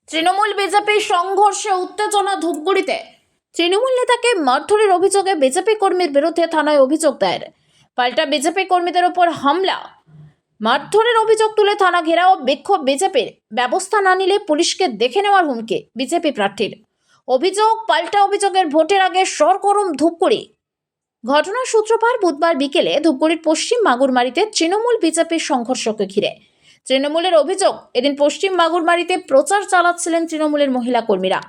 Trinamool BJP সংঘর্ষে উত্তেজনা ধূপগুড়িতে তৃণমূল নেতাকে মারধরের অভিযোগে বিজেপি কর্মীর বিরুদ্ধে থানায় অভিযোগ দায়ের। পাল্টা বিজেপি কর্মীদের ওপর হামলা, মারধরের অভিযোগ তুলে থানা ঘেরাও, বিক্ষোভ বিজেপির, ব্যবস্থা না নিলে পুলিশকে দেখে নেওয়ার হুমকি বিজেপি প্রার্থীর। অভিযোগ, পাল্টা অভিযোগের ভোটের আগে সরগরম ধূপগুড়ি। ঘটনার সূত্রপাত বুধবার বিকেলে ধূপগুড়ির পশ্চিম মাগুরমারিতে তৃণমূল বিজেপির সংঘর্ষকে ঘিরে। তৃণমূলের অভিযোগ, এদিন পশ্চিম মাগুরমারিতে প্রচার চালাচ্ছিলেন তৃণমূলের মহিলা কর্মীরা।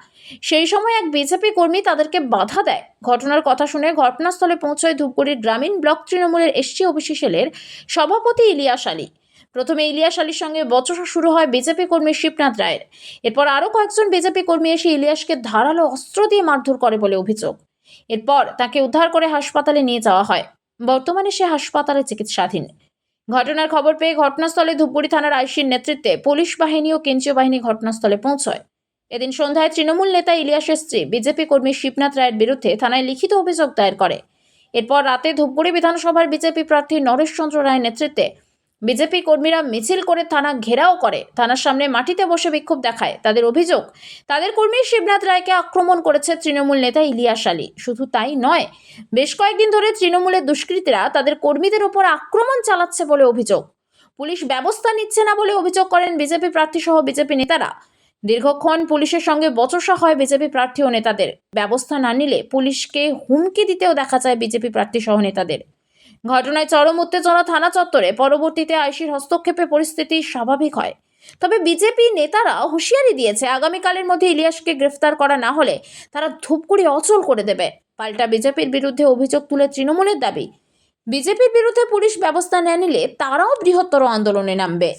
সেই সময় এক বিজেপি কর্মী তাদেরকে বাধা দেয়। ঘটনার কথা শুনে ঘটনাস্থলে পৌঁছয় ধূপগুড়ির গ্রামীণ ব্লক তৃণমূলের এসটি ওবিসি সেলের সভাপতি ইলিয়াস আলী। প্রথমে ইলিয়াস আলীর সঙ্গে বচসা শুরু হয় বিজেপি কর্মী শিবনাথ রায়ের। এরপর আরও কয়েকজন বিজেপি কর্মী এসে ইলিয়াসকে ধারালো অস্ত্র দিয়ে মারধর করে বলে অভিযোগ। এরপর তাকে উদ্ধার করে হাসপাতালে নিয়ে যাওয়া হয়। বর্তমানে সে হাসপাতালে চিকিৎসাধীন। ঘটনার খবর পেয়ে ঘটনাস্থলে ধূপগুড়ি থানার আইসির নেতৃত্বে পুলিশ বাহিনী ও কেন্দ্রীয় বাহিনী ঘটনাস্থলে পৌঁছয়। এদিন সন্ধ্যায় তৃণমূল নেতা ইলিয়াসের স্ত্রী বিজেপি কর্মী শিবনাথ রায়ের বিরুদ্ধে থানায় লিখিত অভিযোগ দায়ের করে। এরপর রাতে ধূপগুড়ি বিধানসভার বিজেপি প্রার্থী নরেশচন্দ্র রায়ের নেতৃত্বে বিজেপি কর্মীরা মিছিল করে থানা ঘেরাও করে। থানার সামনে মাটিতে বসে বিক্ষোভ দেখায়। তাদের অভিযোগ, তাদের কর্মী শিবনাথ রায়কে আক্রমণ করেছে তৃণমূল নেতা ইলিয়াস আলী। শুধু তাই নয়, বেশ কয়েকদিন ধরে তৃণমূলের দুষ্কৃতীরা তাদের কর্মীদের উপর আক্রমণ চালাচ্ছে বলে অভিযোগ। পুলিশ ব্যবস্থা নিচ্ছে না বলে অভিযোগ করেন বিজেপি প্রার্থী সহ বিজেপি নেতারা। দীর্ঘক্ষণ পুলিশের সঙ্গে বচসা হয় বিজেপি প্রার্থী ও নেতাদের। ব্যবস্থা না নিলে পুলিশকে হুমকি দিতেও দেখা যায় বিজেপি প্রার্থী সহ নেতাদের। ঘটনায় চরম উত্তেজনা থানা চত্বরে। পরবর্তীতে আইসির হস্তক্ষেপে পরিস্থিতি স্বাভাবিক হয়। তবে বিজেপি নেতারা হুঁশিয়ারি দিয়েছে, আগামীকালের মধ্যে ইলিয়াসকে গ্রেফতার করা না হলে তারা ধূপগুড়ি অচল করে দেবে। পাল্টা বিজেপির বিরুদ্ধে অভিযোগ তুলে তৃণমূলের দাবি, বিজেপির বিরুদ্ধে পুলিশ ব্যবস্থা না নিলে তারাও বৃহত্তর আন্দোলনে নামবে।